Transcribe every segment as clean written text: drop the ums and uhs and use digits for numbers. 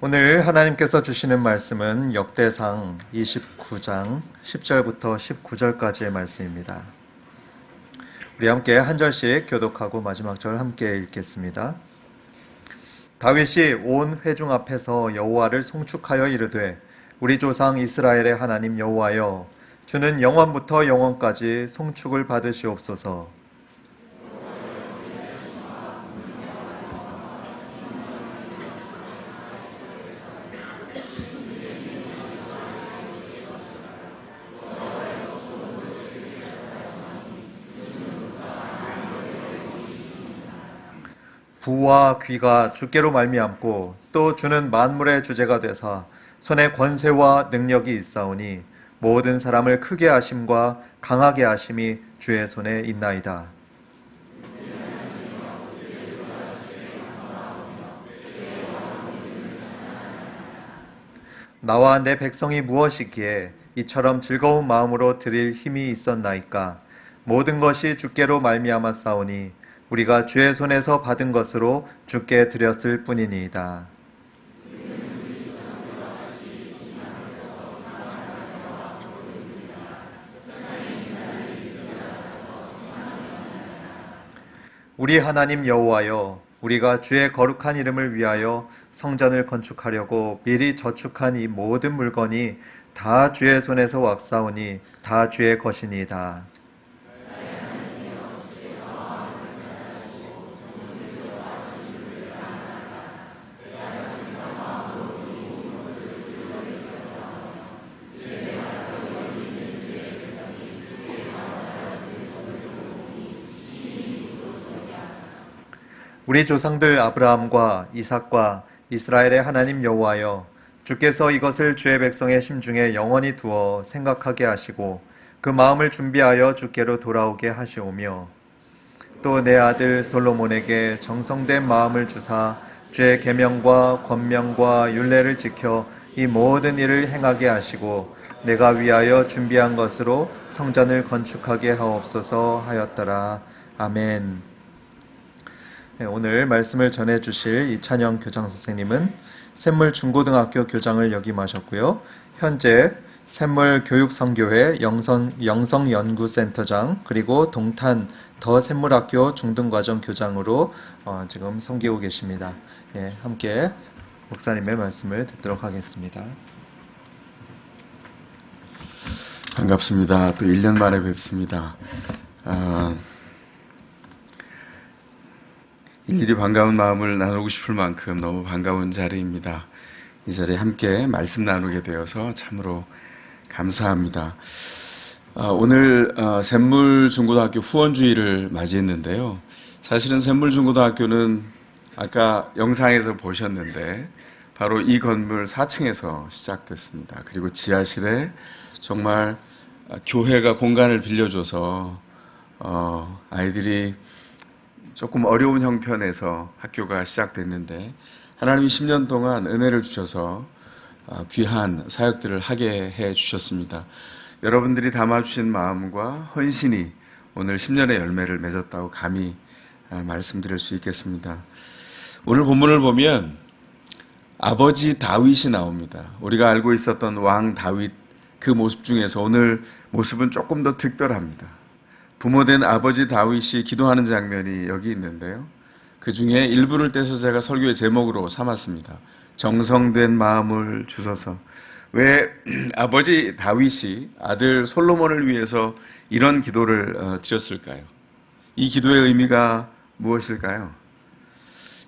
오늘 하나님께서 주시는 말씀은 역대상 29장 10절부터 19절까지의 말씀입니다. 우리 함께 한 절씩 교독하고 마지막 절 함께 읽겠습니다. 다윗이 온 회중 앞에서 여호와를 송축하여 이르되 우리 조상 이스라엘의 하나님 여호와여 주는 영원부터 영원까지 송축을 받으시옵소서. 부와 귀가 주께로 말미암고 또 주는 만물의 주제가 되사 손에 권세와 능력이 있사오니 모든 사람을 크게 하심과 강하게 하심이 주의 손에 있나이다. 나와 내 백성이 무엇이기에 이처럼 즐거운 마음으로 드릴 힘이 있었나이까. 모든 것이 주께로 말미암았사오니 우리가 주의 손에서 받은 것으로 주께 드렸을 뿐이니이다. 우리 하나님 여호와여, 우리가 주의 거룩한 이름을 위하여 성전을 건축하려고 미리 저축한 이 모든 물건이 다 주의 손에서 왔사오니 다 주의 것이니이다. 우리 조상들 아브라함과 이삭과 이스라엘의 하나님 여호와여, 주께서 이것을 주의 백성의 심중에 영원히 두어 생각하게 하시고 그 마음을 준비하여 주께로 돌아오게 하시오며, 또 내 아들 솔로몬에게 정성된 마음을 주사 주의 계명과 권명과 율례를 지켜 이 모든 일을 행하게 하시고 내가 위하여 준비한 것으로 성전을 건축하게 하옵소서 하였더라. 아멘. 오늘 말씀을 전해주실 이찬영 교장 선생님은 샘물 중고등학교 교장을 역임하셨고요. 현재 샘물 교육선교회 영성연구센터장 그리고 동탄 더 샘물학교 중등과정 교장으로 지금 섬기고 계십니다. 함께 목사님의 말씀을 듣도록 하겠습니다. 반갑습니다. 또 1년 만에 뵙습니다. 일일이 반가운 마음을 나누고 싶을 만큼 너무 반가운 자리입니다. 이 자리에 함께 말씀 나누게 되어서 참으로 감사합니다. 오늘 샘물중고등학교 후원주의를 맞이했는데요. 사실은 샘물중고등학교는 아까 영상에서 보셨는데 바로 이 건물 4층에서 시작됐습니다. 그리고 지하실에 정말 교회가 공간을 빌려줘서 아이들이 조금 어려운 형편에서 학교가 시작됐는데 하나님이 10년 동안 은혜를 주셔서 귀한 사역들을 하게 해 주셨습니다. 여러분들이 담아주신 마음과 헌신이 오늘 10년의 열매를 맺었다고 감히 말씀드릴 수 있겠습니다. 오늘 본문을 보면 아버지 다윗이 나옵니다. 우리가 알고 있었던 왕 다윗 그 모습 중에서 오늘 모습은 조금 더 특별합니다. 부모된 아버지 다윗이 기도하는 장면이 여기 있는데요. 그 중에 일부를 떼서 제가 설교의 제목으로 삼았습니다. 정성된 마음을 주소서. 왜 아버지 다윗이 아들 솔로몬을 위해서 이런 기도를 드렸을까요? 이 기도의 의미가 무엇일까요?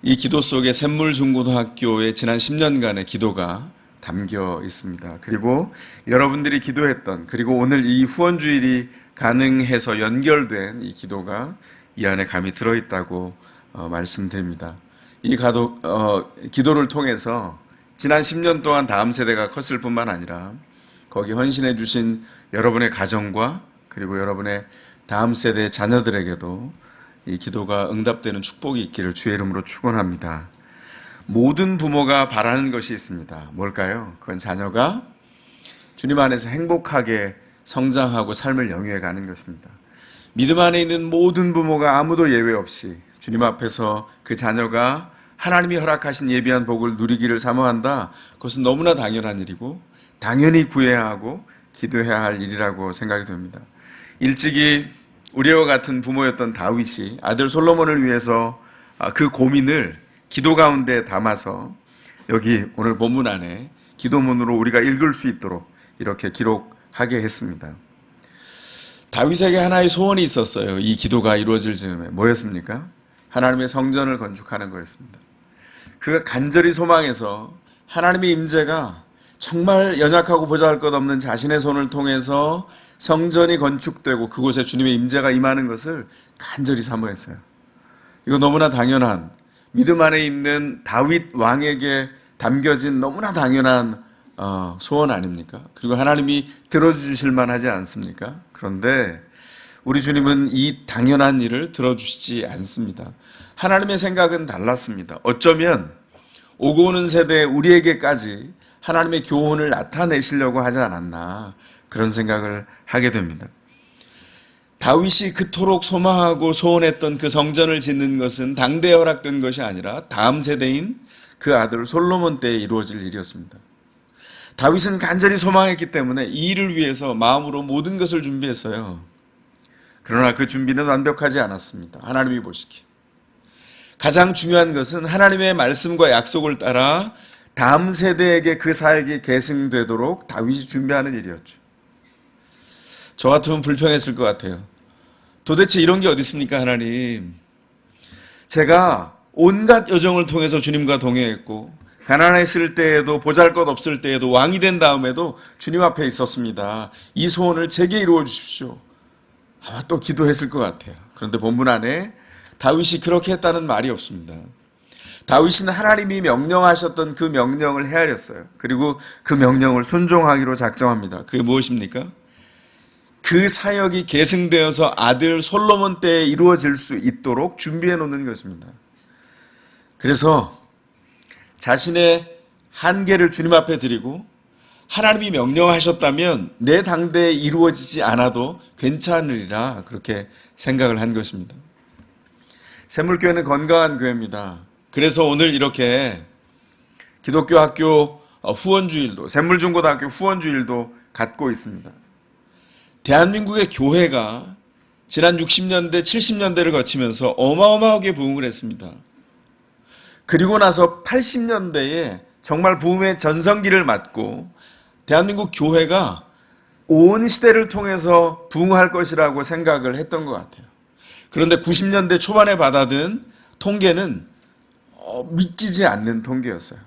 이 기도 속에 샘물중고등학교의 지난 10년간의 기도가 담겨 있습니다. 그리고 여러분들이 기도했던, 그리고 오늘 이 후원주일이 가능해서 연결된 이 기도가 이 안에 감히 들어있다고 말씀드립니다. 이 기도를 통해서 지난 10년 동안 다음 세대가 컸을 뿐만 아니라 거기 헌신해 주신 여러분의 가정과 그리고 여러분의 다음 세대 자녀들에게도 이 기도가 응답되는 축복이 있기를 주의 이름으로 축원합니다. 모든 부모가 바라는 것이 있습니다. 뭘까요? 그건 자녀가 주님 안에서 행복하게 성장하고 삶을 영위해 가는 것입니다. 믿음 안에 있는 모든 부모가 아무도 예외 없이 주님 앞에서 그 자녀가 하나님이 허락하신 예비한 복을 누리기를 사모한다. 그것은 너무나 당연한 일이고 당연히 구해야 하고 기도해야 할 일이라고 생각이 듭니다. 일찍이 우리와 같은 부모였던 다윗이 아들 솔로몬을 위해서 그 고민을 기도 가운데 담아서 여기 오늘 본문 안에 기도문으로 우리가 읽을 수 있도록 이렇게 기록하게 했습니다. 다윗에게 하나의 소원이 있었어요. 이 기도가 이루어질 즈음에. 뭐였습니까? 하나님의 성전을 건축하는 거였습니다. 그가 간절히 소망해서 하나님의 임재가 정말 연약하고 보잘것없는 자신의 손을 통해서 성전이 건축되고 그곳에 주님의 임재가 임하는 것을 간절히 사모했어요. 이거 너무나 당연한, 믿음 안에 있는 다윗 왕에게 담겨진 너무나 당연한 소원 아닙니까? 그리고 하나님이 들어주실 만하지 않습니까? 그런데 우리 주님은 이 당연한 일을 들어주시지 않습니다. 하나님의 생각은 달랐습니다. 어쩌면 오고 오는 세대에 우리에게까지 하나님의 교훈을 나타내시려고 하지 않았나, 그런 생각을 하게 됩니다. 다윗이 그토록 소망하고 소원했던 그 성전을 짓는 것은 당대에 허락된 것이 아니라 다음 세대인 그 아들 솔로몬 때에 이루어질 일이었습니다. 다윗은 간절히 소망했기 때문에 이 일을 위해서 마음으로 모든 것을 준비했어요. 그러나 그 준비는 완벽하지 않았습니다. 하나님이 보시기에. 가장 중요한 것은 하나님의 말씀과 약속을 따라 다음 세대에게 그 사역이 계승되도록 다윗이 준비하는 일이었죠. 저 같으면 불평했을 것 같아요. 도대체 이런 게 어디 있습니까, 하나님? 제가 온갖 여정을 통해서 주님과 동행했고 가난했을 때에도 보잘것 없을 때에도 왕이 된 다음에도 주님 앞에 있었습니다. 이 소원을 제게 이루어 주십시오. 아마 또 기도했을 것 같아요. 그런데 본문 안에 다윗이 그렇게 했다는 말이 없습니다. 다윗은 하나님이 명령하셨던 그 명령을 헤아렸어요. 그리고 그 명령을 순종하기로 작정합니다. 그게 무엇입니까? 그 사역이 계승되어서 아들 솔로몬 때에 이루어질 수 있도록 준비해 놓는 것입니다. 그래서 자신의 한계를 주님 앞에 드리고 하나님이 명령하셨다면 내 당대에 이루어지지 않아도 괜찮으리라, 그렇게 생각을 한 것입니다. 샘물교회는 건강한 교회입니다. 그래서 오늘 이렇게 기독교 학교 후원주일도, 샘물중고등학교 후원주일도 갖고 있습니다. 대한민국의 교회가 지난 60년대, 70년대를 거치면서 어마어마하게 부흥을 했습니다. 그리고 나서 80년대에 정말 부흥의 전성기를 맞고 대한민국 교회가 온 시대를 통해서 부흥할 것이라고 생각을 했던 것 같아요. 그런데 90년대 초반에 받아든 통계는 믿기지 않는 통계였어요.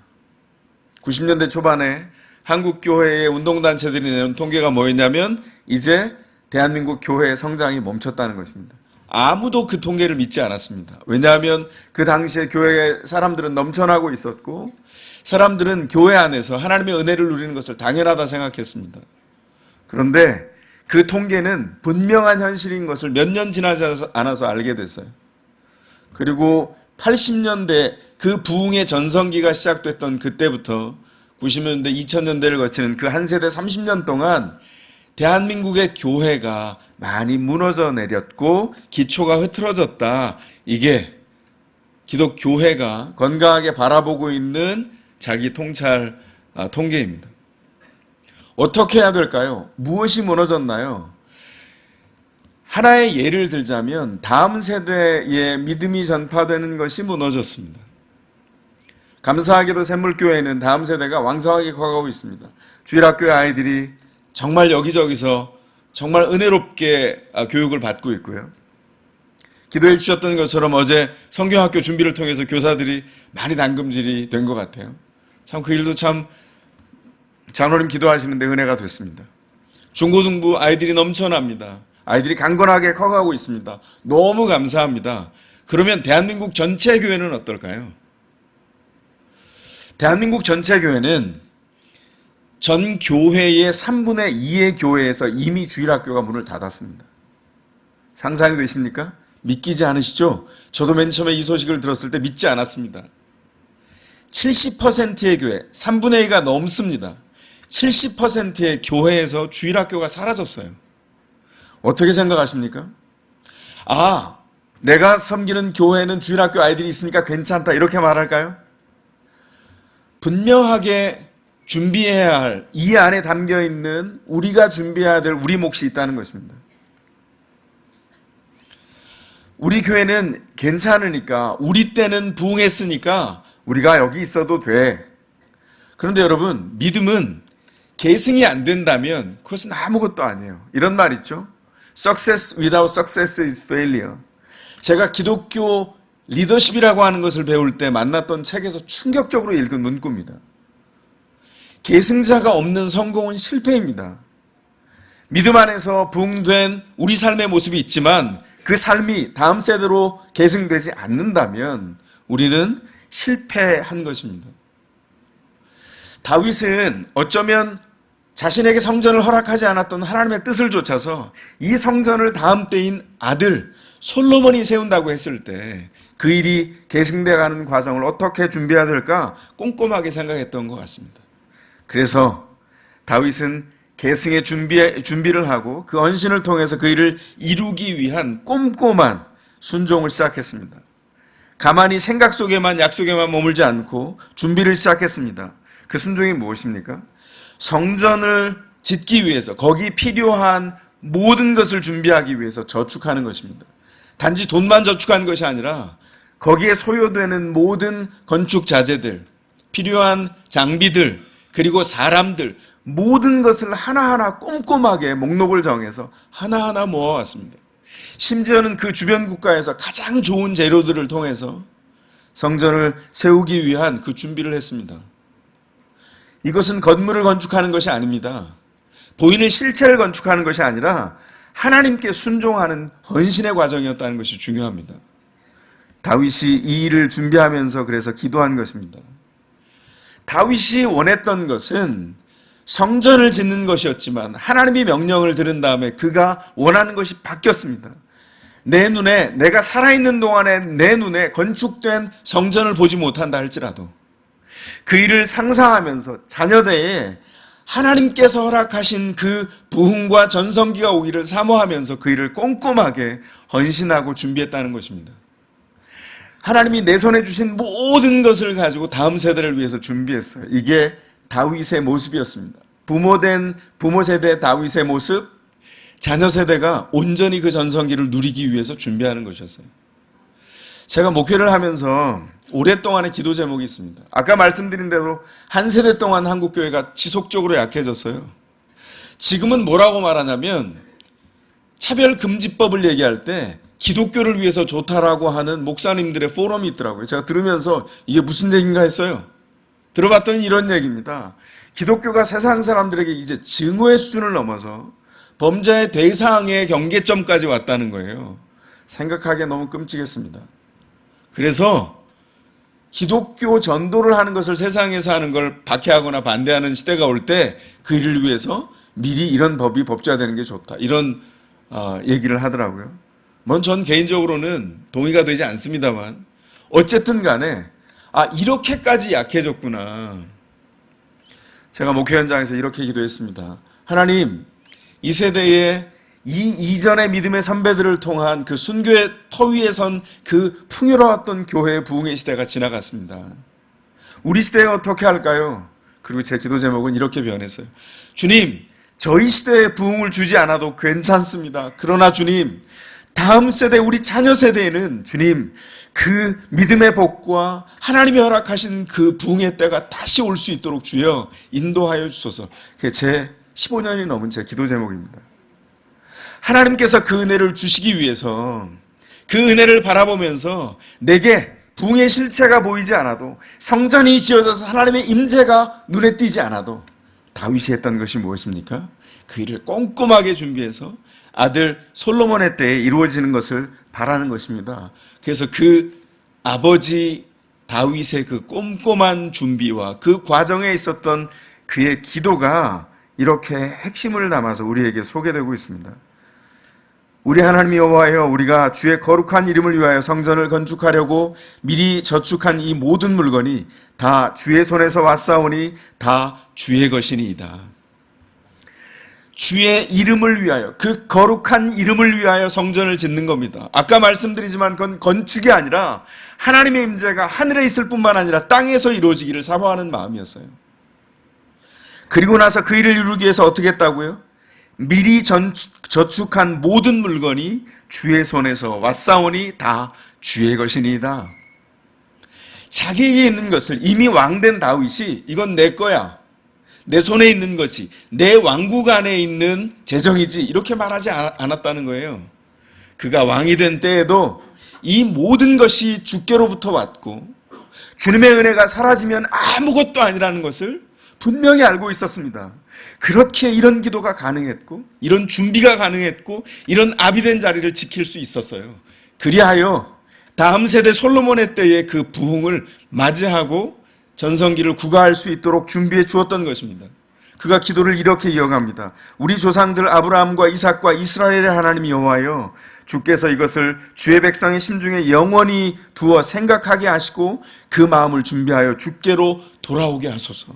90년대 초반에 한국 교회의 운동단체들이 내는 통계가 뭐였냐면 이제 대한민국 교회의 성장이 멈췄다는 것입니다. 아무도 그 통계를 믿지 않았습니다. 왜냐하면 그 당시에 교회에 사람들은 넘쳐나고 있었고 사람들은 교회 안에서 하나님의 은혜를 누리는 것을 당연하다 생각했습니다. 그런데 그 통계는 분명한 현실인 것을 몇 년 지나지 않아서 알게 됐어요. 그리고 80년대 그 부흥의 전성기가 시작됐던 그때부터 90년대, 2000년대를 거치는 그 한 세대 30년 동안 대한민국의 교회가 많이 무너져 내렸고 기초가 흐트러졌다. 이게 기독교회가 건강하게 바라보고 있는 자기 통찰 통계입니다. 어떻게 해야 될까요? 무엇이 무너졌나요? 하나의 예를 들자면 다음 세대에 믿음이 전파되는 것이 무너졌습니다. 감사하게도 샘물교회는 다음 세대가 왕성하게 커가고 있습니다. 주일학교의 아이들이 정말 여기저기서 정말 은혜롭게 교육을 받고 있고요. 기도해 주셨던 것처럼 어제 성경학교 준비를 통해서 교사들이 많이 담금질이 된 것 같아요. 참 그 일도 참 장로님 기도하시는데 은혜가 됐습니다. 중고등부 아이들이 넘쳐납니다. 아이들이 강건하게 커가고 있습니다. 너무 감사합니다. 그러면 대한민국 전체 교회는 어떨까요? 대한민국 전체 교회는 전 교회의 3분의 2의 교회에서 이미 주일학교가 문을 닫았습니다. 상상이 되십니까? 믿기지 않으시죠? 저도 맨 처음에 이 소식을 들었을 때 믿지 않았습니다. 70%의 교회, 3분의 2가 넘습니다. 70%의 교회에서 주일학교가 사라졌어요. 어떻게 생각하십니까? 내가 섬기는 교회는 주일학교 아이들이 있으니까 괜찮다 이렇게 말할까요? 분명하게 준비해야 할 이 안에 담겨있는 우리가 준비해야 될 우리 몫이 있다는 것입니다. 우리 교회는 괜찮으니까 우리 때는 부흥했으니까 우리가 여기 있어도 돼. 그런데 여러분, 믿음은 계승이 안 된다면 그것은 아무것도 아니에요. 이런 말 있죠. Success without success is failure. 제가 기독교 리더십이라고 하는 것을 배울 때 만났던 책에서 충격적으로 읽은 문구입니다. 계승자가 없는 성공은 실패입니다. 믿음 안에서 부흥된 우리 삶의 모습이 있지만 그 삶이 다음 세대로 계승되지 않는다면 우리는 실패한 것입니다. 다윗은 어쩌면 자신에게 성전을 허락하지 않았던 하나님의 뜻을 좇아서 이 성전을 다음 때인 아들 솔로몬이 세운다고 했을 때 그 일이 계승되어가는 과정을 어떻게 준비해야 될까 꼼꼼하게 생각했던 것 같습니다. 그래서 다윗은 계승의 준비를 하고 그 언신을 통해서 그 일을 이루기 위한 꼼꼼한 순종을 시작했습니다. 가만히 생각 속에만 약속에만 머물지 않고 준비를 시작했습니다. 그 순종이 무엇입니까? 성전을 짓기 위해서 거기 필요한 모든 것을 준비하기 위해서 저축하는 것입니다. 단지 돈만 저축한 것이 아니라 거기에 소요되는 모든 건축 자재들, 필요한 장비들, 그리고 사람들, 모든 것을 하나하나 꼼꼼하게 목록을 정해서 하나하나 모아왔습니다. 심지어는 그 주변 국가에서 가장 좋은 재료들을 통해서 성전을 세우기 위한 그 준비를 했습니다. 이것은 건물을 건축하는 것이 아닙니다. 보이는 실체를 건축하는 것이 아니라 하나님께 순종하는 헌신의 과정이었다는 것이 중요합니다. 다윗이 이 일을 준비하면서 그래서 기도한 것입니다. 다윗이 원했던 것은 성전을 짓는 것이었지만 하나님이 명령을 들은 다음에 그가 원하는 것이 바뀌었습니다. 내 눈에, 내가 살아있는 동안에 내 눈에 건축된 성전을 보지 못한다 할지라도 그 일을 상상하면서 자녀대에 하나님께서 허락하신 그 부흥과 전성기가 오기를 사모하면서 그 일을 꼼꼼하게 헌신하고 준비했다는 것입니다. 하나님이 내 손에 주신 모든 것을 가지고 다음 세대를 위해서 준비했어요. 이게 다윗의 모습이었습니다. 부모 세대 다윗의 모습, 자녀 세대가 온전히 그 전성기를 누리기 위해서 준비하는 것이었어요. 제가 목회를 하면서 오랫동안의 기도 제목이 있습니다. 아까 말씀드린 대로 한 세대 동안 한국교회가 지속적으로 약해졌어요. 지금은 뭐라고 말하냐면 차별금지법을 얘기할 때 기독교를 위해서 좋다라고 하는 목사님들의 포럼이 있더라고요. 제가 들으면서 이게 무슨 얘기인가 했어요. 들어봤더니 이런 얘기입니다. 기독교가 세상 사람들에게 이제 증오의 수준을 넘어서 범죄의 대상의 경계점까지 왔다는 거예요. 생각하기에 너무 끔찍했습니다. 그래서 기독교 전도를 하는 것을 세상에서 하는 걸 박해하거나 반대하는 시대가 올 때 그 일을 위해서 미리 이런 법이 법제화되는 게 좋다. 이런 얘기를 하더라고요. 전 개인적으로는 동의가 되지 않습니다만 어쨌든 간에 이렇게까지 약해졌구나. 제가 목회 현장에서 이렇게 기도했습니다. 하나님, 이 세대에 이 이전의 믿음의 선배들을 통한 그 순교의 터 위에 선 그 풍요로웠던 교회의 부흥의 시대가 지나갔습니다. 우리 시대에 어떻게 할까요? 그리고 제 기도 제목은 이렇게 변했어요. 주님, 저희 시대에 부흥을 주지 않아도 괜찮습니다. 그러나 주님, 다음 세대, 우리 자녀 세대에는 주님, 그 믿음의 복과 하나님이 허락하신 그 부흥의 때가 다시 올 수 있도록 주여 인도하여 주소서. 그게 제 15년이 넘은 제 기도 제목입니다. 하나님께서 그 은혜를 주시기 위해서 그 은혜를 바라보면서 내게 부흥의 실체가 보이지 않아도 성전이 지어져서 하나님의 임재가 눈에 띄지 않아도 다윗이 했던 것이 무엇입니까? 그 일을 꼼꼼하게 준비해서 아들 솔로몬의 때에 이루어지는 것을 바라는 것입니다. 그래서 그 아버지 다윗의 그 꼼꼼한 준비와 그 과정에 있었던 그의 기도가 이렇게 핵심을 담아서 우리에게 소개되고 있습니다. 우리 하나님 여호와여, 우리가 주의 거룩한 이름을 위하여 성전을 건축하려고 미리 저축한 이 모든 물건이 다 주의 손에서 왔사오니 다 주의 것이니이다. 주의 이름을 위하여, 그 거룩한 이름을 위하여 성전을 짓는 겁니다. 아까 말씀드리지만 그건 건축이 아니라 하나님의 임재가 하늘에 있을 뿐만 아니라 땅에서 이루어지기를 사모하는 마음이었어요. 그리고 나서 그 일을 이루기 위해서 어떻게 했다고요? 미리 저축한 모든 물건이 주의 손에서 왔사오니 다 주의 것이니이다. 자기에게 있는 것을, 이미 왕된 다윗이 이건 내 거야, 내 손에 있는 것이, 내 왕국 안에 있는 재정이지, 이렇게 말하지 않았다는 거예요. 그가 왕이 된 때에도 이 모든 것이 주께로부터 왔고 주님의 은혜가 사라지면 아무것도 아니라는 것을 분명히 알고 있었습니다. 그렇게 이런 기도가 가능했고, 이런 준비가 가능했고, 이런 아비된 자리를 지킬 수 있었어요. 그리하여 다음 세대 솔로몬의 때의 그 부흥을 맞이하고 전성기를 구가할 수 있도록 준비해 주었던 것입니다. 그가 기도를 이렇게 이어갑니다. 우리 조상들 아브라함과 이삭과 이스라엘의 하나님 여호와여, 주께서 이것을 주의 백성의 심중에 영원히 두어 생각하게 하시고 그 마음을 준비하여 주께로 돌아오게 하소서.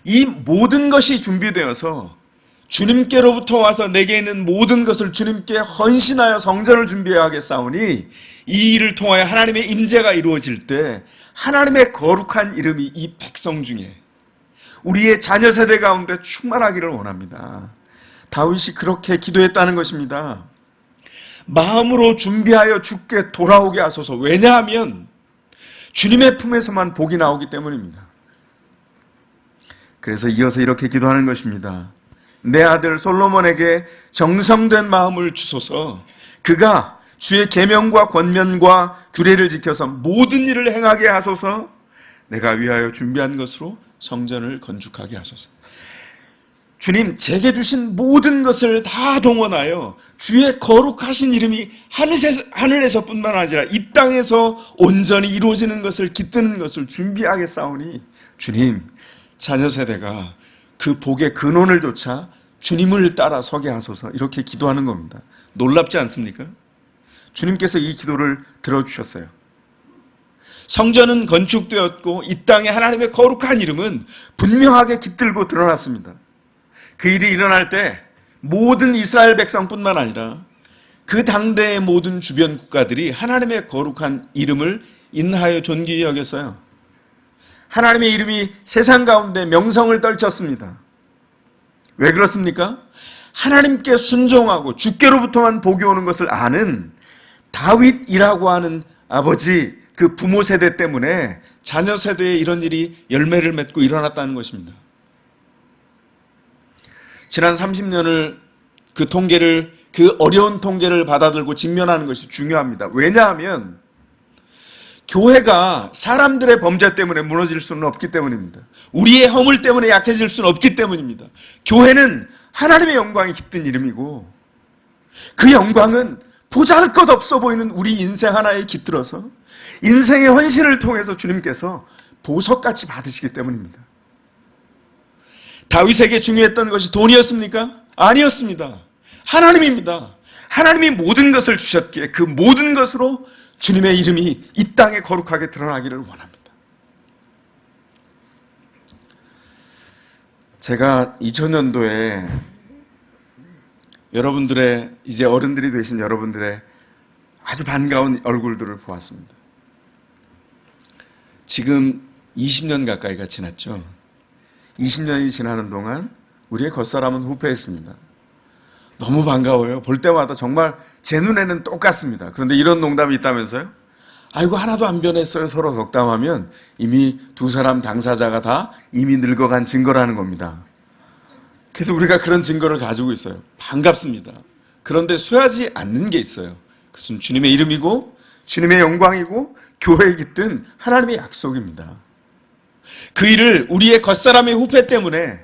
이 모든 것이 준비되어서 주님께로부터 와서 내게 있는 모든 것을 주님께 헌신하여 성전을 준비해야 하겠사오니, 이 일을 통하여 하나님의 임재가 이루어질 때 하나님의 거룩한 이름이 이 백성 중에, 우리의 자녀 세대 가운데 충만하기를 원합니다. 다윗이 그렇게 기도했다는 것입니다. 마음으로 준비하여 주께 돌아오게 하소서. 왜냐하면 주님의 품에서만 복이 나오기 때문입니다. 그래서 이어서 이렇게 기도하는 것입니다. 내 아들 솔로몬에게 정성된 마음을 주소서. 그가 주의 계명과 권면과 규례를 지켜서 모든 일을 행하게 하소서. 내가 위하여 준비한 것으로 성전을 건축하게 하소서. 주님, 제게 주신 모든 것을 다 동원하여 주의 거룩하신 이름이 하늘에서뿐만 아니라 이 땅에서 온전히 이루어지는 것을, 깃드는 것을 준비하겠사오니, 주님, 자녀 세대가 그 복의 근원을 조차 주님을 따라 서게 하소서. 이렇게 기도하는 겁니다. 놀랍지 않습니까? 주님께서 이 기도를 들어주셨어요. 성전은 건축되었고 이 땅에 하나님의 거룩한 이름은 분명하게 깃들고 드러났습니다. 그 일이 일어날 때 모든 이스라엘 백성뿐만 아니라 그 당대의 모든 주변 국가들이 하나님의 거룩한 이름을 인하여 존귀히 여겼어요. 하나님의 이름이 세상 가운데 명성을 떨쳤습니다. 왜 그렇습니까? 하나님께 순종하고 주께로부터만 복이 오는 것을 아는 다윗이라고 하는 아버지, 그 부모 세대 때문에 자녀 세대에 이런 일이 열매를 맺고 일어났다는 것입니다. 지난 30년을 그 어려운 통계를 받아들고 직면하는 것이 중요합니다. 왜냐하면 교회가 사람들의 범죄 때문에 무너질 수는 없기 때문입니다. 우리의 허물 때문에 약해질 수는 없기 때문입니다. 교회는 하나님의 영광이 깃든 이름이고, 그 영광은 보잘것없어 보이는 우리 인생 하나에 깃들어서 인생의 헌신을 통해서 주님께서 보석같이 받으시기 때문입니다. 다윗에게 중요했던 것이 돈이었습니까? 아니었습니다. 하나님입니다. 하나님이 모든 것을 주셨기에 그 모든 것으로 주님의 이름이 이 땅에 거룩하게 드러나기를 원합니다. 제가 2000년도에 여러분들의, 이제 어른들이 되신 여러분들의 아주 반가운 얼굴들을 보았습니다. 지금 20년 가까이가 지났죠. 20년이 지나는 동안 우리의 겉사람은 후패했습니다. 너무 반가워요. 볼 때마다 정말 제 눈에는 똑같습니다. 그런데 이런 농담이 있다면서요? 아이고, 하나도 안 변했어요. 서로 덕담하면 이미 두 사람 당사자가 다 이미 늙어간 증거라는 겁니다. 그래서 우리가 그런 증거를 가지고 있어요. 반갑습니다. 그런데 쇠하지 않는 게 있어요. 그것은 주님의 이름이고 주님의 영광이고 교회에 깃든 하나님의 약속입니다. 그 일을 우리의 겉사람의 후패 때문에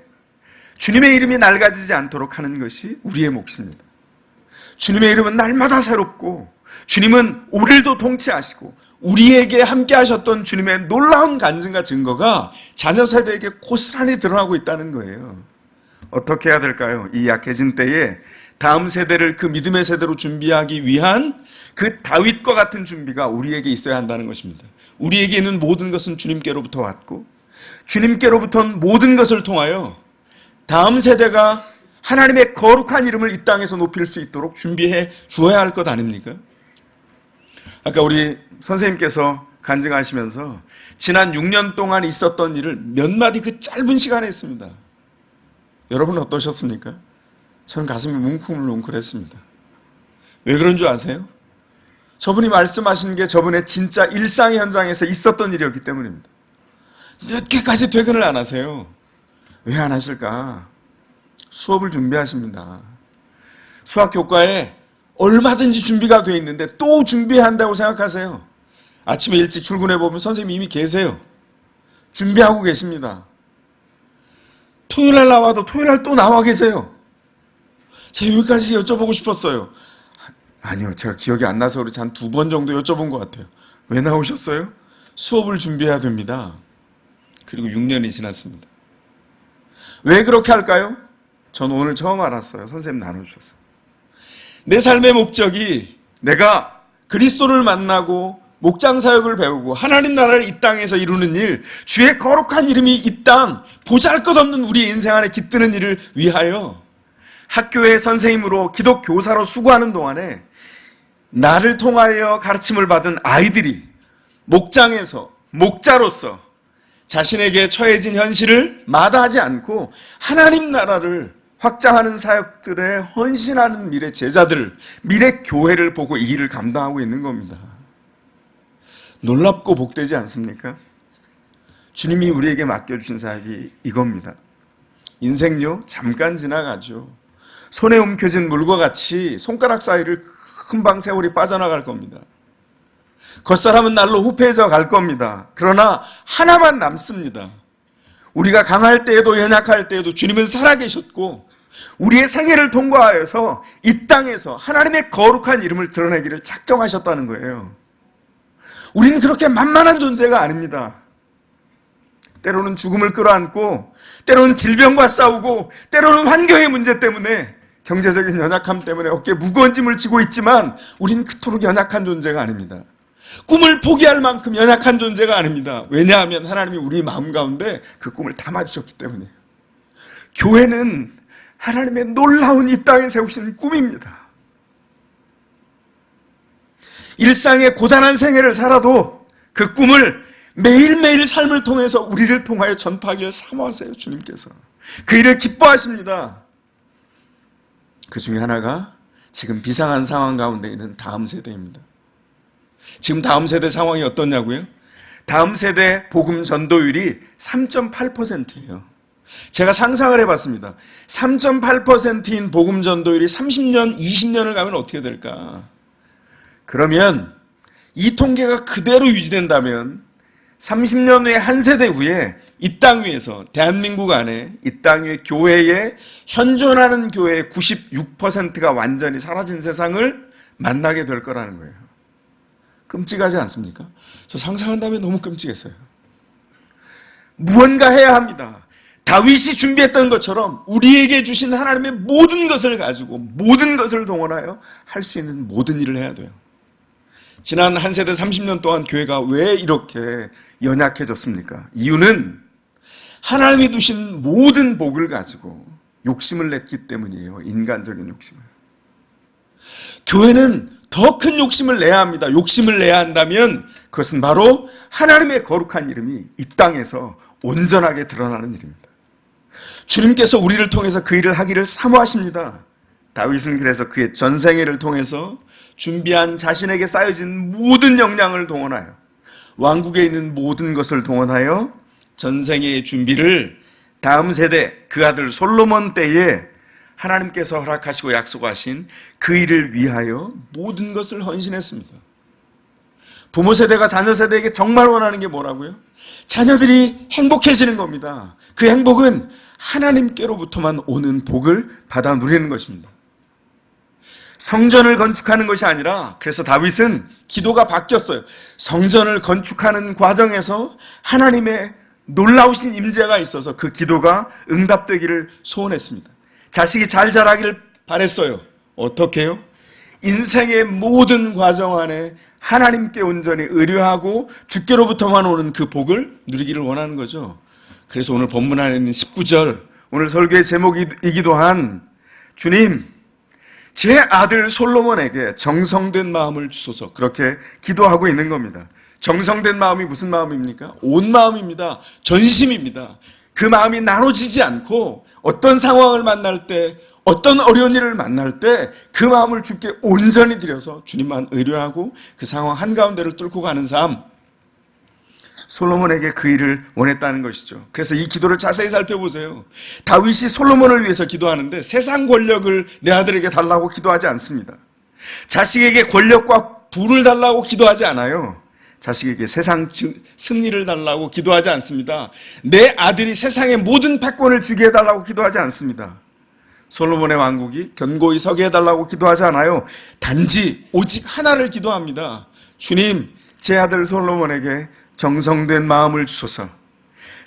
주님의 이름이 낡아지지 않도록 하는 것이 우리의 몫입니다. 주님의 이름은 날마다 새롭고, 주님은 오늘도 통치하시고, 우리에게 함께 하셨던 주님의 놀라운 간증과 증거가 자녀 세대에게 고스란히 드러나고 있다는 거예요. 어떻게 해야 될까요? 이 약해진 때에 다음 세대를 그 믿음의 세대로 준비하기 위한 그 다윗과 같은 준비가 우리에게 있어야 한다는 것입니다. 우리에게 있는 모든 것은 주님께로부터 왔고, 주님께로부터는 모든 것을 통하여 다음 세대가 하나님의 거룩한 이름을 이 땅에서 높일 수 있도록 준비해 주어야 할 것 아닙니까? 아까 우리 선생님께서 간증하시면서 지난 6년 동안 있었던 일을 몇 마디 그 짧은 시간에 했습니다. 여러분 어떠셨습니까? 저는 가슴이 뭉클뭉클했습니다. 왜 그런 줄 아세요? 저분이 말씀하신 게 저분의 진짜 일상의 현장에서 있었던 일이었기 때문입니다. 늦게까지 퇴근을 안 하세요. 왜 안 하실까? 수업을 준비하십니다. 수학 교과에 얼마든지 준비가 되어 있는데 또 준비해야 한다고 생각하세요. 아침에 일찍 출근해 보면 선생님이 이미 계세요. 준비하고 계십니다. 토요일날 나와도 토요일날 또 나와 계세요. 제가 여기까지 여쭤보고 싶었어요. 아니요, 제가 기억이 안 나서 그렇지 한 2번 정도 여쭤본 것 같아요. 왜 나오셨어요? 수업을 준비해야 됩니다. 그리고 6년이 지났습니다. 왜 그렇게 할까요? 저는 오늘 처음 알았어요. 선생님 나눠주셔서. 내 삶의 목적이 내가 그리스도를 만나고 목장 사역을 배우고 하나님 나라를 이 땅에서 이루는 일, 주의 거룩한 이름이 이 땅 보잘것없는 우리 인생 안에 깃드는 일을 위하여 학교의 선생님으로 기독 교사로 수고하는 동안에 나를 통하여 가르침을 받은 아이들이 목장에서 목자로서 자신에게 처해진 현실을 마다하지 않고 하나님 나라를 확장하는 사역들에 헌신하는 미래 제자들, 미래 교회를 보고 이 일을 감당하고 있는 겁니다. 놀랍고 복되지 않습니까? 주님이 우리에게 맡겨주신 사역이 이겁니다. 인생요, 잠깐 지나가죠. 손에 움켜진 물과 같이 손가락 사이를 금방 세월이 빠져나갈 겁니다. 겉사람은 날로 후패해져 갈 겁니다. 그러나 하나만 남습니다. 우리가 강할 때에도 연약할 때에도 주님은 살아계셨고 우리의 생애를 통과하여서 이 땅에서 하나님의 거룩한 이름을 드러내기를 작정하셨다는 거예요. 우리는 그렇게 만만한 존재가 아닙니다. 때로는 죽음을 끌어안고 때로는 질병과 싸우고 때로는 환경의 문제 때문에 경제적인 연약함 때문에 어깨에 무거운 짐을 지고 있지만 우리는 그토록 연약한 존재가 아닙니다. 꿈을 포기할 만큼 연약한 존재가 아닙니다. 왜냐하면 하나님이 우리 마음 가운데 그 꿈을 담아주셨기 때문이에요. 교회는 하나님의 놀라운 이 땅에 세우신 꿈입니다. 일상의 고단한 생애를 살아도 그 꿈을 매일매일 삶을 통해서 우리를 통하여 전파하기를 사모하세요. 주님께서 그 일을 기뻐하십니다. 그 중에 하나가 지금 비상한 상황 가운데 있는 다음 세대입니다. 지금 다음 세대 상황이 어떠냐고요? 다음 세대 복음 전도율이 3.8%예요. 제가 상상을 해봤습니다. 3.8%인 복음 전도율이 30년, 20년을 가면 어떻게 될까? 그러면 이 통계가 그대로 유지된다면 30년 후에 한 세대 후에 이 땅 위에서 대한민국 안에 이 땅 위에 교회에 현존하는 교회의 96%가 완전히 사라진 세상을 만나게 될 거라는 거예요. 끔찍하지 않습니까? 저 상상한다면 너무 끔찍했어요. 무언가 해야 합니다. 다윗이 준비했던 것처럼 우리에게 주신 하나님의 모든 것을 가지고 모든 것을 동원하여 할 수 있는 모든 일을 해야 돼요. 지난 한 세대 30년 동안 교회가 왜 이렇게 연약해졌습니까? 이유는 하나님이 두신 모든 복을 가지고 욕심을 냈기 때문이에요. 인간적인 욕심을. 교회는 더 큰 욕심을 내야 합니다. 욕심을 내야 한다면 그것은 바로 하나님의 거룩한 이름이 이 땅에서 온전하게 드러나는 일입니다. 주님께서 우리를 통해서 그 일을 하기를 사모하십니다. 다윗은 그래서 그의 전생애를 통해서 준비한 자신에게 쌓여진 모든 역량을 동원하여 왕국에 있는 모든 것을 동원하여 전생애의 준비를 다음 세대 그 아들 솔로몬 때에 하나님께서 허락하시고 약속하신 그 일을 위하여 모든 것을 헌신했습니다. 부모 세대가 자녀 세대에게 정말 원하는 게 뭐라고요? 자녀들이 행복해지는 겁니다. 그 행복은 하나님께로부터만 오는 복을 받아 누리는 것입니다. 성전을 건축하는 것이 아니라 그래서 다윗은 기도가 바뀌었어요. 성전을 건축하는 과정에서 하나님의 놀라우신 임재가 있어서 그 기도가 응답되기를 소원했습니다. 자식이 잘 자라기를 바랬어요. 어떻게 해요? 인생의 모든 과정 안에 하나님께 온전히 의뢰하고 주께로부터만 오는 그 복을 누리기를 원하는 거죠. 그래서 오늘 본문 안에 있는 19절 오늘 설교의 제목이기도 한 주님, 제 아들 솔로몬에게 정성된 마음을 주소서, 그렇게 기도하고 있는 겁니다. 정성된 마음이 무슨 마음입니까? 온 마음입니다. 전심입니다. 그 마음이 나눠지지 않고 어떤 상황을 만날 때, 어떤 어려운 일을 만날 때 그 마음을 주께 온전히 드려서 주님만 의뢰하고 그 상황 한가운데를 뚫고 가는 삶, 솔로몬에게 그 일을 원했다는 것이죠. 그래서 이 기도를 자세히 살펴보세요. 다윗이 솔로몬을 위해서 기도하는데 세상 권력을 내 아들에게 달라고 기도하지 않습니다. 자식에게 권력과 부를 달라고 기도하지 않아요. 자식에게 세상 승리를 달라고 기도하지 않습니다. 내 아들이 세상의 모든 패권을 주게 해달라고 기도하지 않습니다. 솔로몬의 왕국이 견고히 서게 해달라고 기도하지 않아요. 단지 오직 하나를 기도합니다. 주님, 제 아들 솔로몬에게 정성된 마음을 주소서.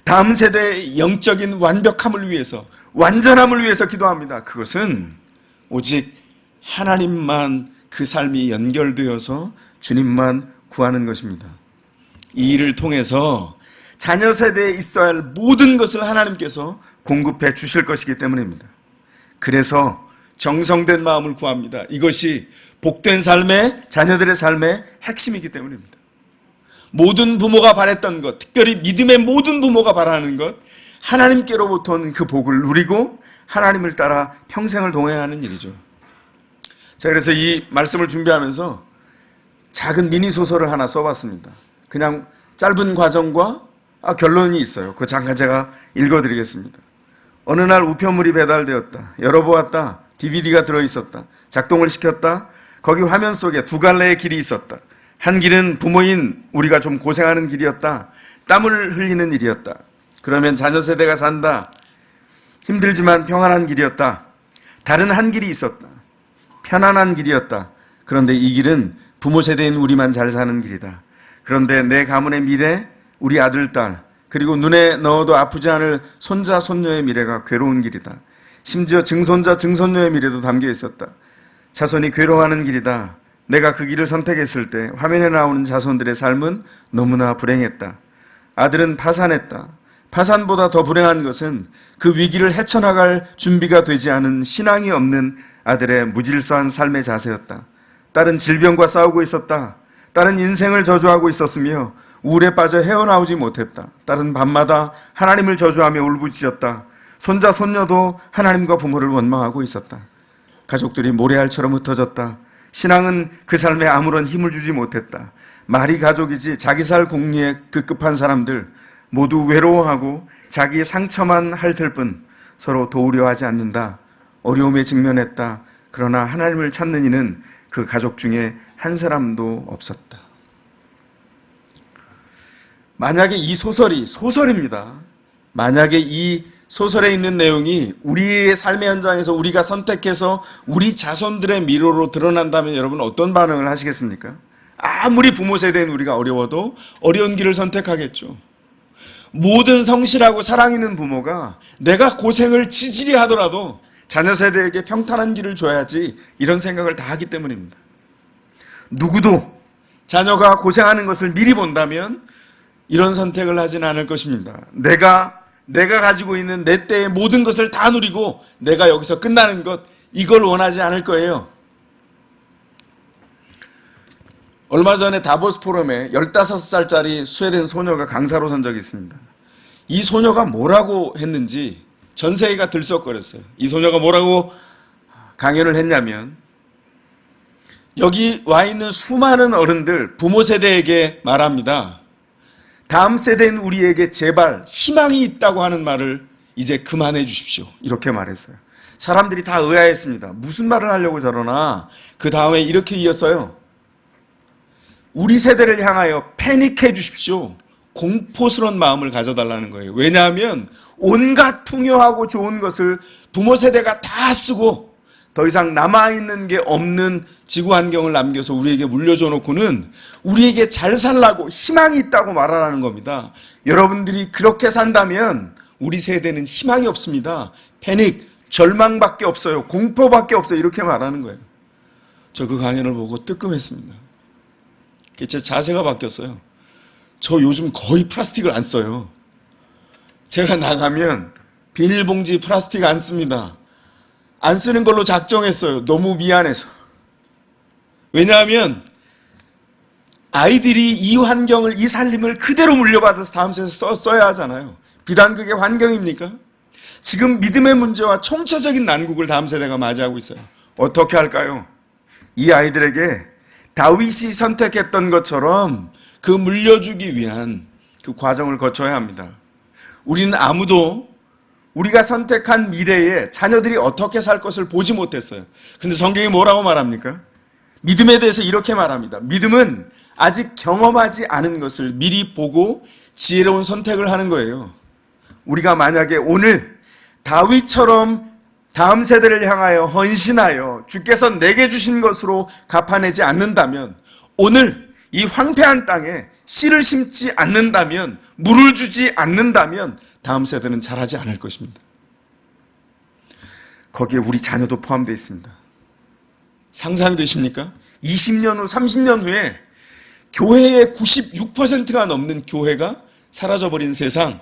다음 세대의 영적인 완벽함을 위해서, 완전함을 위해서 기도합니다. 그것은 오직 하나님만 그 삶이 연결되어서 주님만 구하는 것입니다. 이 일을 통해서 자녀 세대에 있어야 할 모든 것을 하나님께서 공급해 주실 것이기 때문입니다. 그래서 정성된 마음을 구합니다. 이것이 복된 삶의, 자녀들의 삶의 핵심이기 때문입니다. 모든 부모가 바랬던 것, 특별히 믿음의 모든 부모가 바라는 것, 하나님께로부터 온 그 복을 누리고 하나님을 따라 평생을 동행하는 일이죠. 자, 그래서 이 말씀을 준비하면서 작은 미니 소설을 하나 써봤습니다. 그냥 짧은 과정과 결론이 있어요. 그 잠깐 제가 읽어드리겠습니다. 어느 날 우편물이 배달되었다. 열어보았다. DVD가 들어있었다. 작동을 시켰다. 거기 화면 속에 두 갈래의 길이 있었다. 한 길은 부모인 우리가 좀 고생하는 길이었다. 땀을 흘리는 일이었다. 그러면 자녀 세대가 산다. 힘들지만 평안한 길이었다. 다른 한 길이 있었다. 편안한 길이었다. 그런데 이 길은 부모 세대인 우리만 잘 사는 길이다. 그런데 내 가문의 미래, 우리 아들, 딸, 그리고 눈에 넣어도 아프지 않을 손자, 손녀의 미래가 괴로운 길이다. 심지어 증손자, 증손녀의 미래도 담겨 있었다. 자손이 괴로워하는 길이다. 내가 그 길을 선택했을 때 화면에 나오는 자손들의 삶은 너무나 불행했다. 아들은 파산했다. 파산보다 더 불행한 것은 그 위기를 헤쳐나갈 준비가 되지 않은 신앙이 없는 아들의 무질서한 삶의 자세였다. 딸은 질병과 싸우고 있었다. 딸은 인생을 저주하고 있었으며 우울에 빠져 헤어나오지 못했다. 딸은 밤마다 하나님을 저주하며 울부짖었다. 손자, 손녀도 하나님과 부모를 원망하고 있었다. 가족들이 모래알처럼 흩어졌다. 신앙은 그 삶에 아무런 힘을 주지 못했다. 말이 가족이지 자기 살 궁리에 급급한 사람들 모두 외로워하고 자기의 상처만 핥을 뿐 서로 도우려 하지 않는다. 어려움에 직면했다. 그러나 하나님을 찾는 이는 그 가족 중에 한 사람도 없었다. 만약에 이 소설이 소설입니다. 만약에 이 소설에 있는 내용이 우리의 삶의 현장에서 우리가 선택해서 우리 자손들의 미로로 드러난다면 여러분 어떤 반응을 하시겠습니까? 아무리 부모 세대인 우리가 어려워도 어려운 길을 선택하겠죠. 모든 성실하고 사랑 있는 부모가 내가 고생을 지질이 하더라도 자녀 세대에게 평탄한 길을 줘야지 이런 생각을 다 하기 때문입니다. 누구도 자녀가 고생하는 것을 미리 본다면 이런 선택을 하지는 않을 것입니다. 내가 가지고 있는 내 때의 모든 것을 다 누리고 내가 여기서 끝나는 것, 이걸 원하지 않을 거예요. 얼마 전에 다보스 포럼에 15살짜리 스웨덴 소녀가 강사로 선 적이 있습니다. 이 소녀가 뭐라고 했는지 전 세계가 들썩거렸어요. 이 소녀가 뭐라고 강연을 했냐면, 여기 와 있는 수많은 어른들, 부모 세대에게 말합니다. 다음 세대인 우리에게 제발 희망이 있다고 하는 말을 이제 그만해 주십시오. 이렇게 말했어요. 사람들이 다 의아했습니다. 무슨 말을 하려고 저러나. 그 다음에 이렇게 이었어요. 우리 세대를 향하여 패닉해 주십시오. 공포스러운 마음을 가져달라는 거예요. 왜냐하면 온갖 풍요하고 좋은 것을 부모 세대가 다 쓰고 더 이상 남아있는 게 없는 지구 환경을 남겨서 우리에게 물려줘 놓고는 우리에게 잘 살라고 희망이 있다고 말하라는 겁니다. 여러분들이 그렇게 산다면 우리 세대는 희망이 없습니다. 패닉, 절망밖에 없어요. 공포밖에 없어요. 이렇게 말하는 거예요. 저 그 강연을 보고 뜨끔했습니다. 제 자세가 바뀌었어요. 저 요즘 거의 플라스틱을 안 써요. 제가 나가면 비닐봉지 플라스틱 안 씁니다. 안 쓰는 걸로 작정했어요. 너무 미안해서. 왜냐하면 아이들이 이 환경을, 이 살림을 그대로 물려받아서 다음 세대에 써야 하잖아요. 비단 그게 환경입니까? 지금 믿음의 문제와 총체적인 난국을 다음 세대가 맞이하고 있어요. 어떻게 할까요? 이 아이들에게 다윗이 선택했던 것처럼 그 물려주기 위한 그 과정을 거쳐야 합니다. 우리는 아무도 우리가 선택한 미래에 자녀들이 어떻게 살 것을 보지 못했어요. 근데 성경이 뭐라고 말합니까? 믿음에 대해서 이렇게 말합니다. 믿음은 아직 경험하지 않은 것을 미리 보고 지혜로운 선택을 하는 거예요. 우리가 만약에 오늘 다윗처럼 다음 세대를 향하여 헌신하여 주께서 내게 주신 것으로 갚아내지 않는다면, 오늘 이 황폐한 땅에 씨를 심지 않는다면, 물을 주지 않는다면 다음 세대는 자라지 않을 것입니다. 거기에 우리 자녀도 포함되어 있습니다. 상상이 되십니까? 20년 후, 30년 후에 교회의 96%가 넘는 교회가 사라져버린 세상,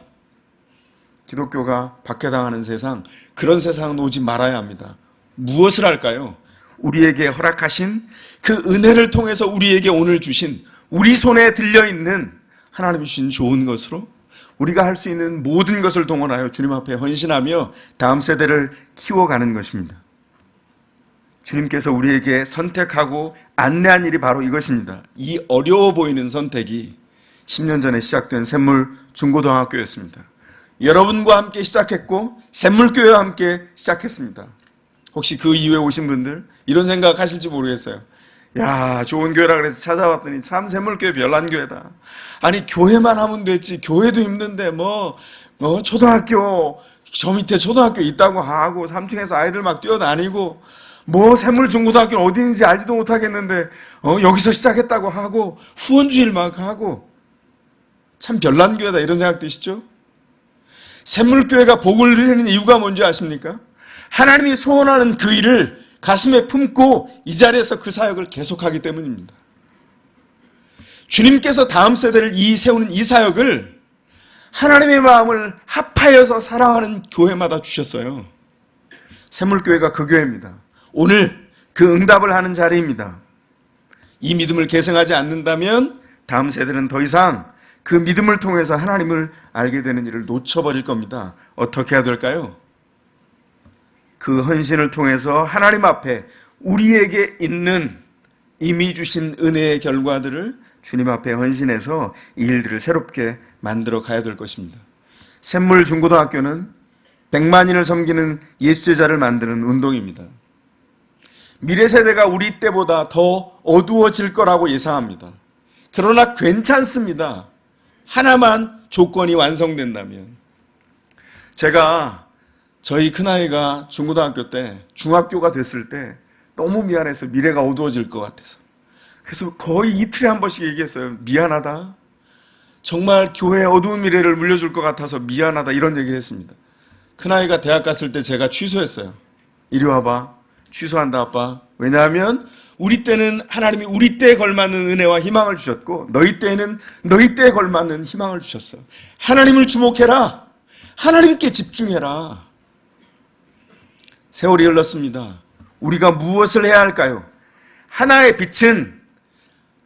기독교가 박해당하는 세상, 그런 세상은 오지 말아야 합니다. 무엇을 할까요? 우리에게 허락하신 그 은혜를 통해서 우리에게 오늘 주신, 우리 손에 들려있는 하나님이 주신 좋은 것으로 우리가 할 수 있는 모든 것을 동원하여 주님 앞에 헌신하며 다음 세대를 키워가는 것입니다. 주님께서 우리에게 선택하고 안내한 일이 바로 이것입니다. 이 어려워 보이는 선택이 10년 전에 시작된 샘물 중고등학교였습니다. 여러분과 함께 시작했고 샘물교회와 함께 시작했습니다. 혹시 그 이후에 오신 분들 이런 생각 하실지 모르겠어요. 야, 좋은 교회라 그래서 찾아왔더니 참 샘물교회 별난 교회다. 아니, 교회만 하면 됐지, 교회도 힘든데 초등학교, 저 밑에 초등학교 있다고 하고 3층에서 아이들 막 뛰어다니고 샘물 중고등학교는 어디 있는지 알지도 못하겠는데 여기서 시작했다고 하고 후원주일 막 하고 참 별난 교회다, 이런 생각 드시죠? 샘물교회가 복을 누리는 이유가 뭔지 아십니까? 하나님이 소원하는 그 일을 가슴에 품고 이 자리에서 그 사역을 계속하기 때문입니다. 주님께서 다음 세대를 세우는 이 사역을 하나님의 마음을 합하여서 사랑하는 교회마다 주셨어요. 샘물교회가 그 교회입니다. 오늘 그 응답을 하는 자리입니다. 이 믿음을 계승하지 않는다면 다음 세대는 더 이상 그 믿음을 통해서 하나님을 알게 되는 일을 놓쳐버릴 겁니다. 어떻게 해야 될까요? 그 헌신을 통해서 하나님 앞에 우리에게 있는 이미 주신 은혜의 결과들을 주님 앞에 헌신해서 이 일들을 새롭게 만들어 가야 될 것입니다. 샘물 중고등학교는 100만인을 섬기는 예수제자를 만드는 운동입니다. 미래 세대가 우리 때보다 더 어두워질 거라고 예상합니다. 그러나 괜찮습니다. 하나만 조건이 완성된다면. 제가 저희 큰아이가 중고등학교 때, 중학교가 됐을 때 너무 미안해서 미래가 어두워질 것 같아서, 그래서 거의 이틀에 한 번씩 얘기했어요. 미안하다. 정말 교회의 어두운 미래를 물려줄 것 같아서 미안하다, 이런 얘기를 했습니다. 큰아이가 대학 갔을 때 제가 취소했어요. 이리 와봐. 취소한다, 아빠. 왜냐하면 우리 때는 하나님이 우리 때에 걸맞는 은혜와 희망을 주셨고 너희 때에는 너희 때에 걸맞는 희망을 주셨어. 하나님을 주목해라. 하나님께 집중해라. 세월이 흘렀습니다. 우리가 무엇을 해야 할까요? 하나의 빛은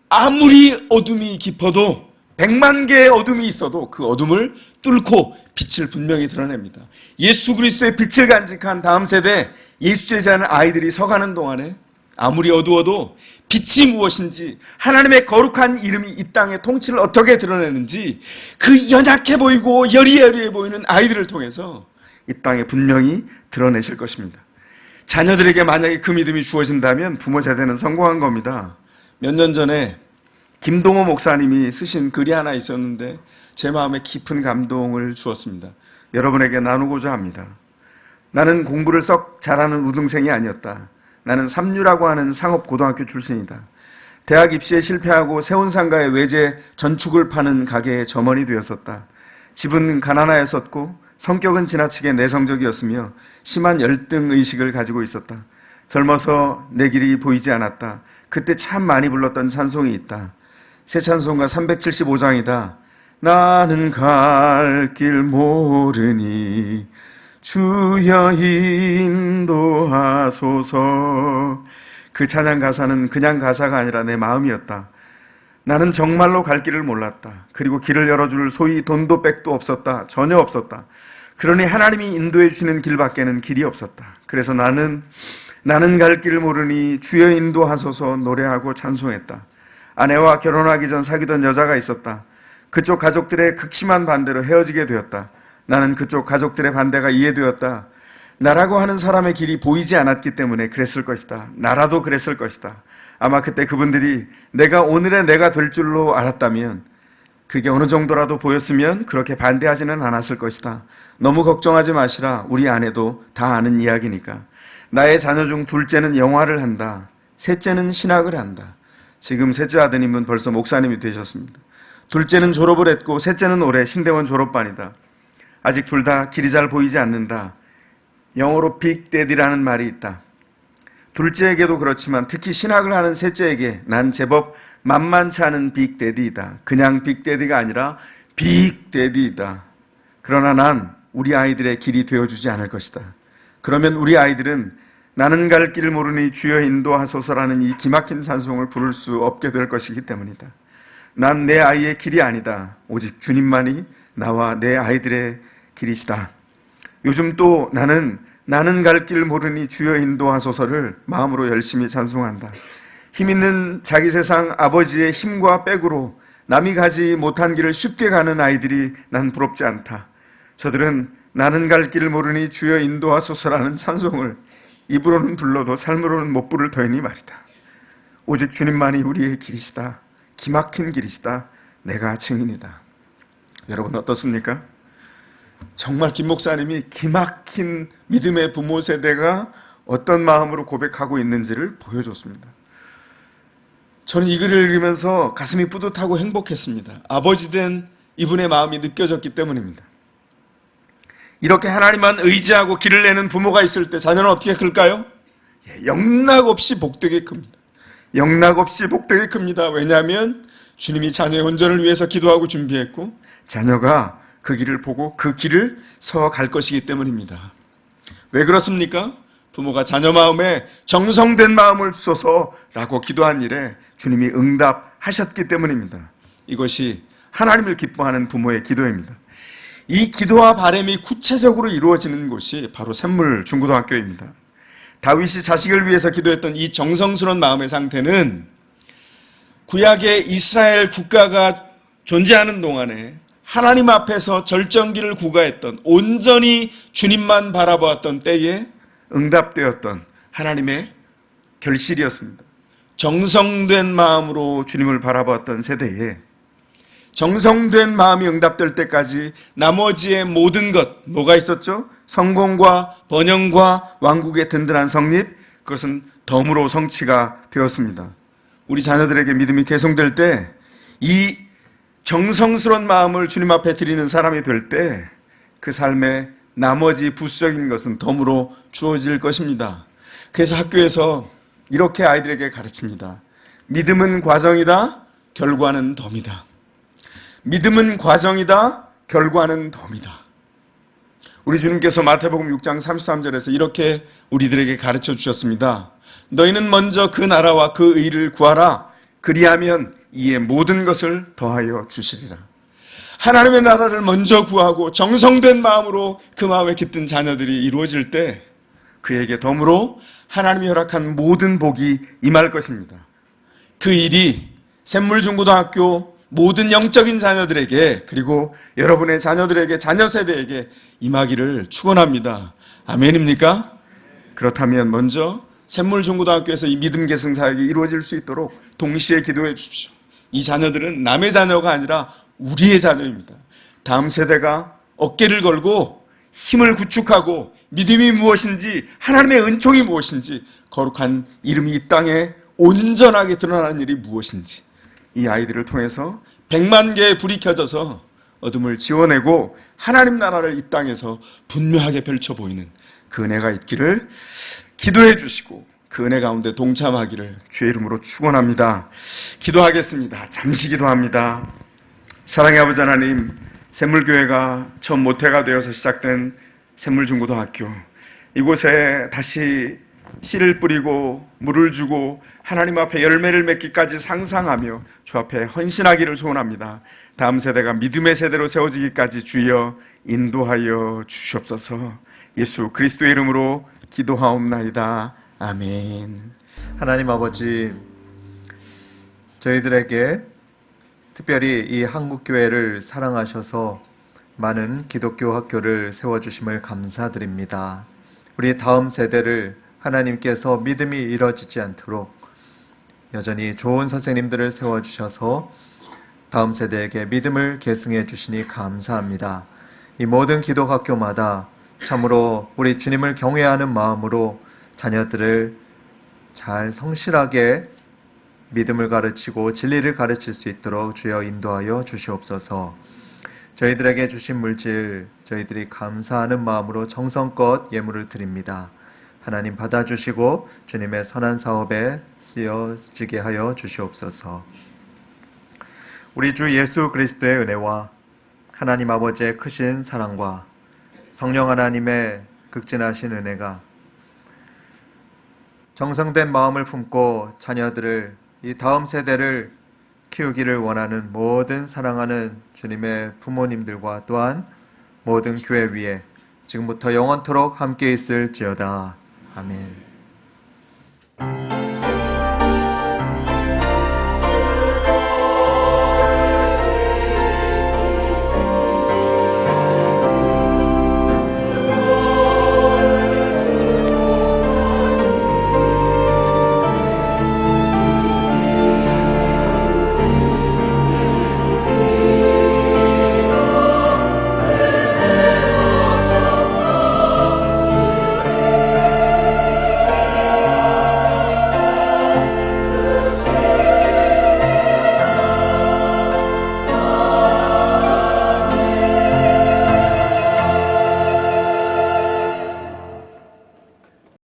아무리 어둠이 깊어도 100만 개의 어둠이 있어도 그 어둠을 뚫고 빛을 분명히 드러냅니다. 예수 그리스도의 빛을 간직한 다음 세대 예수제자는 아이들이 서가는 동안에 아무리 어두워도 빛이 무엇인지, 하나님의 거룩한 이름이 이 땅의 통치를 어떻게 드러내는지 그 연약해 보이고 여리여리해 보이는 아이들을 통해서 이 땅에 분명히 드러내실 것입니다. 자녀들에게 만약에 그 믿음이 주어진다면 부모 세대는 성공한 겁니다. 몇 년 전에 김동호 목사님이 쓰신 글이 하나 있었는데 제 마음에 깊은 감동을 주었습니다. 여러분에게 나누고자 합니다. 나는 공부를 썩 잘하는 우등생이 아니었다. 나는 삼류라고 하는 상업고등학교 출신이다. 대학 입시에 실패하고 세운상가의 외제 전축을 파는 가게의 점원이 되었었다. 집은 가난하였었고 성격은 지나치게 내성적이었으며 심한 열등의식을 가지고 있었다. 젊어서 내 길이 보이지 않았다. 그때 참 많이 불렀던 찬송이 있다. 새 찬송가 375장이다. 나는 갈 길 모르니 주여 인도하소서. 그 찬양 가사는 그냥 가사가 아니라 내 마음이었다. 나는 정말로 갈 길을 몰랐다. 그리고 길을 열어줄 소위 돈도 백도 없었다. 전혀 없었다. 그러니 하나님이 인도해 주시는 길밖에는 길이 없었다. 그래서 나는 갈 길을 모르니 주여 인도하소서 노래하고 찬송했다. 아내와 결혼하기 전 사귀던 여자가 있었다. 그쪽 가족들의 극심한 반대로 헤어지게 되었다. 나는 그쪽 가족들의 반대가 이해되었다. 나라고 하는 사람의 길이 보이지 않았기 때문에 그랬을 것이다. 나라도 그랬을 것이다. 아마 그때 그분들이 내가 오늘의 내가 될 줄로 알았다면, 그게 어느 정도라도 보였으면 그렇게 반대하지는 않았을 것이다. 너무 걱정하지 마시라. 우리 아내도 다 아는 이야기니까. 나의 자녀 중 둘째는 영화를 한다. 셋째는 신학을 한다. 지금 셋째 아드님은 벌써 목사님이 되셨습니다. 둘째는 졸업을 했고 셋째는 올해 신대원 졸업반이다. 아직 둘 다 길이 잘 보이지 않는다. 영어로 빅데디라는 말이 있다. 둘째에게도 그렇지만 특히 신학을 하는 셋째에게 난 제법 만만치 않은 빅데디이다. 그냥 빅데디가 아니라 빅데디이다. 그러나 난 우리 아이들의 길이 되어주지 않을 것이다. 그러면 우리 아이들은 나는 갈 길 모르니 주여 인도하소서라는 이 기막힌 찬송을 부를 수 없게 될 것이기 때문이다. 난 내 아이의 길이 아니다. 오직 주님만이 나와 내 아이들의 길이시다. 요즘 또 나는 갈 길 모르니 주여 인도하소서를 마음으로 열심히 찬송한다. 힘있는 자기 세상 아버지의 힘과 백으로 남이 가지 못한 길을 쉽게 가는 아이들이 난 부럽지 않다. 저들은 나는 갈 길 모르니 주여 인도하소서라는 찬송을 입으로는 불러도 삶으로는 못 부를 터이니 말이다. 오직 주님만이 우리의 길이시다. 기막힌 길이시다. 내가 증인이다. 여러분 어떻습니까? 정말 김 목사님이 기막힌 믿음의 부모 세대가 어떤 마음으로 고백하고 있는지를 보여줬습니다. 저는 이 글을 읽으면서 가슴이 뿌듯하고 행복했습니다. 아버지 된 이분의 마음이 느껴졌기 때문입니다. 이렇게 하나님만 의지하고 길을 내는 부모가 있을 때 자녀는 어떻게 클까요? 영락없이 복되게 큽니다. 영락없이 복되게 큽니다. 왜냐하면 주님이 자녀의 온전을 위해서 기도하고 준비했고 자녀가 그 길을 보고 그 길을 서갈 것이기 때문입니다. 왜 그렇습니까? 부모가 자녀 마음에 정성된 마음을 주소서라고 기도한 일에 주님이 응답하셨기 때문입니다. 이것이 하나님을 기뻐하는 부모의 기도입니다. 이 기도와 바람이 구체적으로 이루어지는 곳이 바로 샘물 중고등학교입니다. 다윗이 자식을 위해서 기도했던 이 정성스러운 마음의 상태는 구약의 이스라엘 국가가 존재하는 동안에 하나님 앞에서 절정기를 구가했던, 온전히 주님만 바라보았던 때에 응답되었던 하나님의 결실이었습니다. 정성된 마음으로 주님을 바라보았던 세대에 정성된 마음이 응답될 때까지 나머지의 모든 것, 뭐가 있었죠? 성공과 번영과 왕국의 든든한 성립, 그것은 덤으로 성취가 되었습니다. 우리 자녀들에게 믿음이 개성될 때, 이 정성스러운 마음을 주님 앞에 드리는 사람이 될 때 그 삶의 나머지 부수적인 것은 덤으로 주어질 것입니다. 그래서 학교에서 이렇게 아이들에게 가르칩니다. 믿음은 과정이다, 결과는 덤이다. 믿음은 과정이다, 결과는 덤이다. 우리 주님께서 마태복음 6장 33절에서 이렇게 우리들에게 가르쳐 주셨습니다. 너희는 먼저 그 나라와 그 의를 구하라. 그리하면 이에 모든 것을 더하여 주시리라. 하나님의 나라를 먼저 구하고 정성된 마음으로 그 마음에 깃든 자녀들이 이루어질 때 그에게 덤으로 하나님이 허락한 모든 복이 임할 것입니다. 그 일이 샘물중고등학교 모든 영적인 자녀들에게, 그리고 여러분의 자녀들에게, 자녀 세대에게 임하기를 축원합니다. 아멘입니까? 그렇다면 먼저 샘물중고등학교에서 이 믿음 계승 사역이 이루어질 수 있도록 동시에 기도해 주십시오. 이 자녀들은 남의 자녀가 아니라 우리의 자녀입니다. 다음 세대가 어깨를 걸고 힘을 구축하고 믿음이 무엇인지, 하나님의 은총이 무엇인지, 거룩한 이름이 이 땅에 온전하게 드러나는 일이 무엇인지, 이 아이들을 통해서 100만 개의 불이 켜져서 어둠을 지워내고 하나님 나라를 이 땅에서 분명하게 펼쳐 보이는 그 은혜가 있기를 기도해 주시고 그 은혜 가운데 동참하기를 주의 이름으로 축원합니다. 기도하겠습니다. 잠시 기도합니다. 사랑의 아버지 하나님, 샘물교회가 처음 모태가 되어서 시작된 샘물중고등학교, 이곳에 다시 씨를 뿌리고 물을 주고 하나님 앞에 열매를 맺기까지 상상하며 주 앞에 헌신하기를 소원합니다. 다음 세대가 믿음의 세대로 세워지기까지 주여 인도하여 주시옵소서. 예수 그리스도의 이름으로 기도하옵나이다. 아멘. 하나님 아버지, 저희들에게 특별히 이 한국교회를 사랑하셔서 많은 기독교 학교를 세워주심을 감사드립니다. 우리 다음 세대를 하나님께서 믿음이 이뤄지지 않도록 여전히 좋은 선생님들을 세워주셔서 다음 세대에게 믿음을 계승해 주시니 감사합니다. 이 모든 기독학교마다 참으로 우리 주님을 경외하는 마음으로 자녀들을 잘 성실하게 믿음을 가르치고 진리를 가르칠 수 있도록 주여 인도하여 주시옵소서. 저희들에게 주신 물질 저희들이 감사하는 마음으로 정성껏 예물을 드립니다. 하나님 받아주시고 주님의 선한 사업에 쓰여지게 하여 주시옵소서. 우리 주 예수 그리스도의 은혜와 하나님 아버지의 크신 사랑과 성령 하나님의 극진하신 은혜가 정성된 마음을 품고 자녀들을 이 다음 세대를 키우기를 원하는 모든 사랑하는 주님의 부모님들과 또한 모든 교회 위에 지금부터 영원토록 함께 있을지어다. 아멘.